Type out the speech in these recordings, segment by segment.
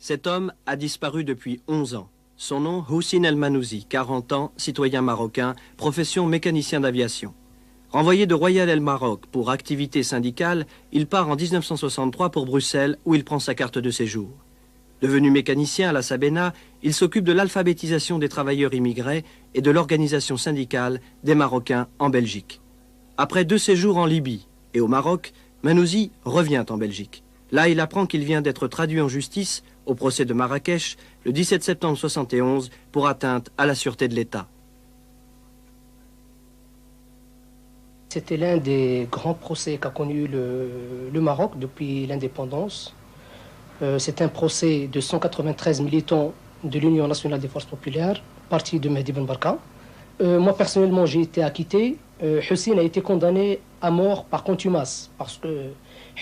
Cet homme a disparu depuis 11 ans. Son nom, Houssine El Manouzi, 40 ans, citoyen marocain, profession mécanicien d'aviation. Renvoyé de Royal El Maroc pour activité syndicale, il part en 1963 pour Bruxelles où il prend sa carte de séjour. Devenu mécanicien à la Sabena, il s'occupe de l'alphabétisation des travailleurs immigrés et de l'organisation syndicale des Marocains en Belgique. Après 2 séjours en Libye et au Maroc, Manouzi revient en Belgique. Là, il apprend qu'il vient d'être traduit en justice au procès de Marrakech le 17 septembre 1971 pour atteinte à la sûreté de l'État. C'était l'un des grands procès qu'a connu le Maroc depuis l'indépendance. C'est un procès de 193 militants de l'Union nationale des forces populaires, parti de Mehdi Ben Barka. Moi, personnellement, j'ai été acquitté. Houssine a été condamné à mort par contumace, parce que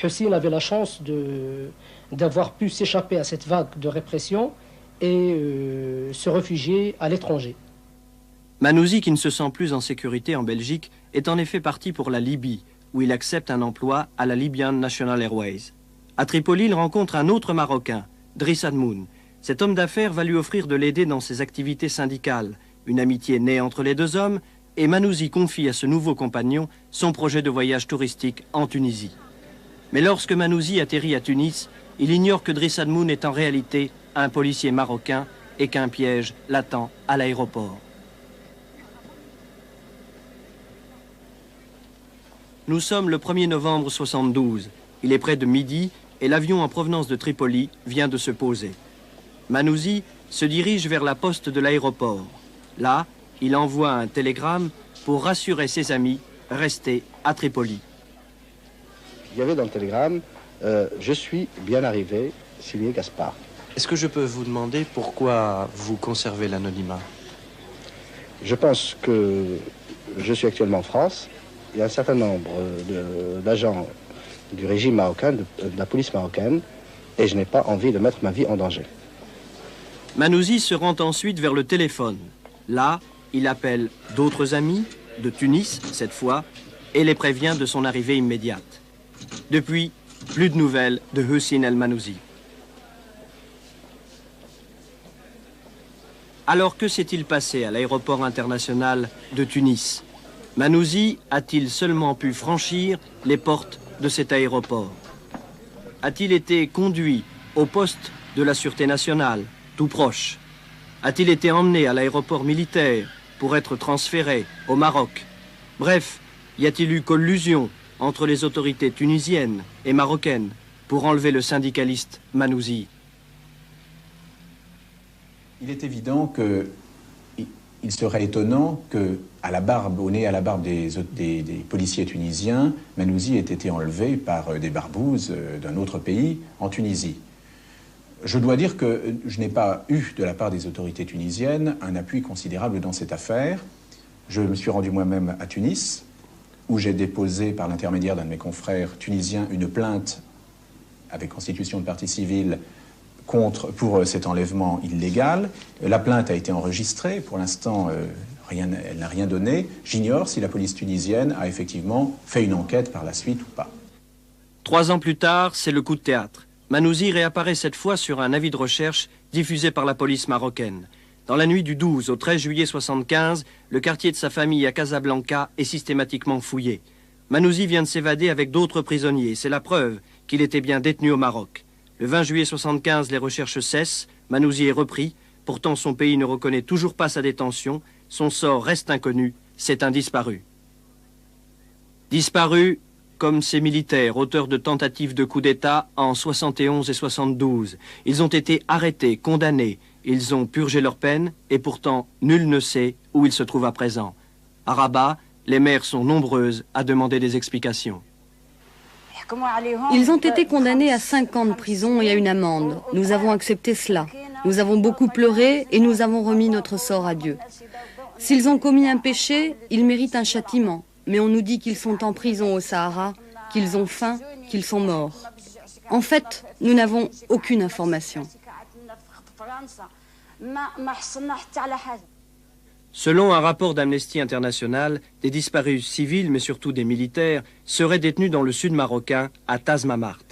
Houssine avait la chance d'avoir pu s'échapper à cette vague de répression et se réfugier à l'étranger. Manouzi, qui ne se sent plus en sécurité en Belgique, est en effet parti pour la Libye, où il accepte un emploi à la Libyan National Airways. À Tripoli, il rencontre un autre Marocain, Driss Admoun. Cet homme d'affaires va lui offrir de l'aider dans ses activités syndicales. Une amitié née entre les deux hommes, et Manouzi confie à ce nouveau compagnon son projet de voyage touristique en Tunisie. Mais lorsque Manouzi atterrit à Tunis, il ignore que Driss Admoun est en réalité un policier marocain et qu'un piège l'attend à l'aéroport. Nous sommes le 1er novembre 1972. Il est près de midi et l'avion en provenance de Tripoli vient de se poser. Manouzi se dirige vers la poste de l'aéroport. Là, il envoie un télégramme pour rassurer ses amis restés à Tripoli. Il y avait dans le télégramme « Je suis bien arrivé, signé Gaspard ». Est-ce que je peux vous demander pourquoi vous conservez l'anonymat? Je pense que je suis actuellement en France. Il y a un certain nombre d'agents du régime marocain, de la police marocaine, et je n'ai pas envie de mettre ma vie en danger. Manouzi se rend ensuite vers le téléphone. Là, il appelle d'autres amis, de Tunis cette fois, et les prévient de son arrivée immédiate. Depuis, plus de nouvelles de Houssine El Manouzi. Alors que s'est-il passé à l'aéroport international de Tunis? Manouzi a-t-il seulement pu franchir les portes de cet aéroport? A-t-il été conduit au poste de la Sûreté nationale, tout proche? A-t-il été emmené à l'aéroport militaire pour être transféré au Maroc? Bref, y a-t-il eu collusion entre les autorités tunisiennes et marocaines pour enlever le syndicaliste Manouzi? Il est évident qu'il serait étonnant que, au nez à la barbe des policiers tunisiens, Manouzi ait été enlevé par des barbouzes d'un autre pays en Tunisie. Je dois dire que je n'ai pas eu de la part des autorités tunisiennes un appui considérable dans cette affaire. Je me suis rendu moi-même à Tunis, où j'ai déposé par l'intermédiaire d'un de mes confrères tunisiens une plainte avec constitution de partie civile pour cet enlèvement illégal. La plainte a été enregistrée. Pour l'instant, elle n'a rien donné. J'ignore si la police tunisienne a effectivement fait une enquête par la suite ou pas. 3 ans plus tard, c'est le coup de théâtre. Manouzi réapparaît cette fois sur un avis de recherche diffusé par la police marocaine. Dans la nuit du 12 au 13 juillet 1975, le quartier de sa famille à Casablanca est systématiquement fouillé. Manouzi vient de s'évader avec d'autres prisonniers. C'est la preuve qu'il était bien détenu au Maroc. Le 20 juillet 1975, les recherches cessent. Manouzi est repris. Pourtant, son pays ne reconnaît toujours pas sa détention. Son sort reste inconnu. C'est un disparu. Disparu comme ces militaires, auteurs de tentatives de coup d'État en 71 et 72. Ils ont été arrêtés, condamnés. Ils ont purgé leur peine et pourtant, nul ne sait où ils se trouvent à présent. À Rabat, les mères sont nombreuses à demander des explications. Ils ont été condamnés à 5 ans de prison et à une amende. Nous avons accepté cela. Nous avons beaucoup pleuré et nous avons remis notre sort à Dieu. S'ils ont commis un péché, ils méritent un châtiment. Mais on nous dit qu'ils sont en prison au Sahara, qu'ils ont faim, qu'ils sont morts. En fait, nous n'avons aucune information. Selon un rapport d'Amnesty International, des disparus civils, mais surtout des militaires, seraient détenus dans le sud marocain, à Tazmamart.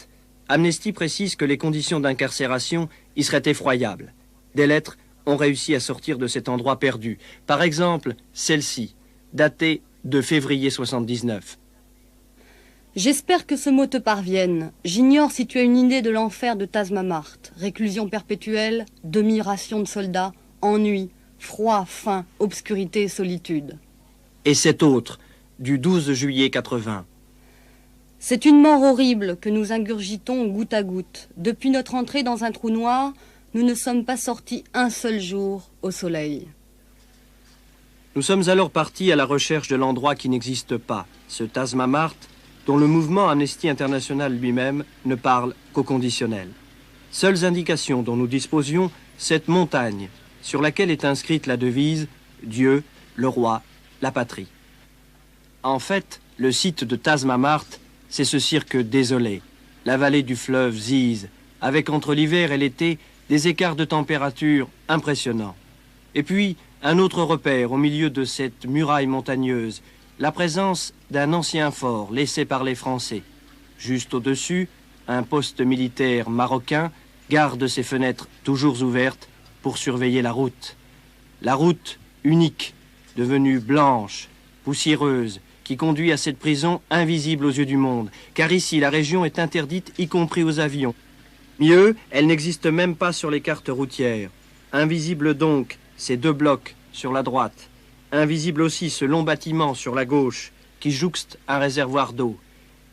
Amnesty précise que les conditions d'incarcération y seraient effroyables. Des lettres ont réussi à sortir de cet endroit perdu. Par exemple, celle-ci, datée de février 79. J'espère que ce mot te parvienne. J'ignore si tu as une idée de l'enfer de Tazmamart. Réclusion perpétuelle, demi-ration de soldats, ennui, froid, faim, obscurité et solitude. Et cet autre, du 12 juillet 80. C'est une mort horrible que nous ingurgitons goutte à goutte. Depuis notre entrée dans un trou noir, nous ne sommes pas sortis un seul jour au soleil. Nous sommes alors partis à la recherche de l'endroit qui n'existe pas, ce Tazmamart, dont le mouvement Amnesty International lui-même ne parle qu'au conditionnel. Seules indications dont nous disposions, cette montagne, sur laquelle est inscrite la devise « Dieu, le roi, la patrie ». En fait, le site de Tazmamart, c'est ce cirque désolé, la vallée du fleuve Ziz, avec entre l'hiver et l'été des écarts de température impressionnants. Et puis, un autre repère au milieu de cette muraille montagneuse, la présence d'un ancien fort laissé par les Français. Juste au-dessus, un poste militaire marocain garde ses fenêtres toujours ouvertes pour surveiller la route. La route unique, devenue blanche, poussiéreuse, qui conduit à cette prison invisible aux yeux du monde, car ici la région est interdite, y compris aux avions. Mieux, elle n'existe même pas sur les cartes routières. Invisible donc ces deux blocs sur la droite. Invisible aussi ce long bâtiment sur la gauche, qui jouxte un réservoir d'eau.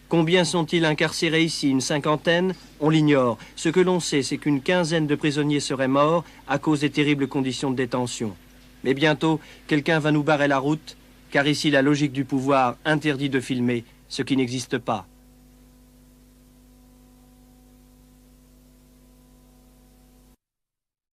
Combien sont-ils incarcérés ici? Une cinquantaine? On l'ignore. Ce que l'on sait, c'est qu'une quinzaine de prisonniers seraient morts à cause des terribles conditions de détention. Mais bientôt, quelqu'un va nous barrer la route, car ici la logique du pouvoir interdit de filmer ce qui n'existe pas.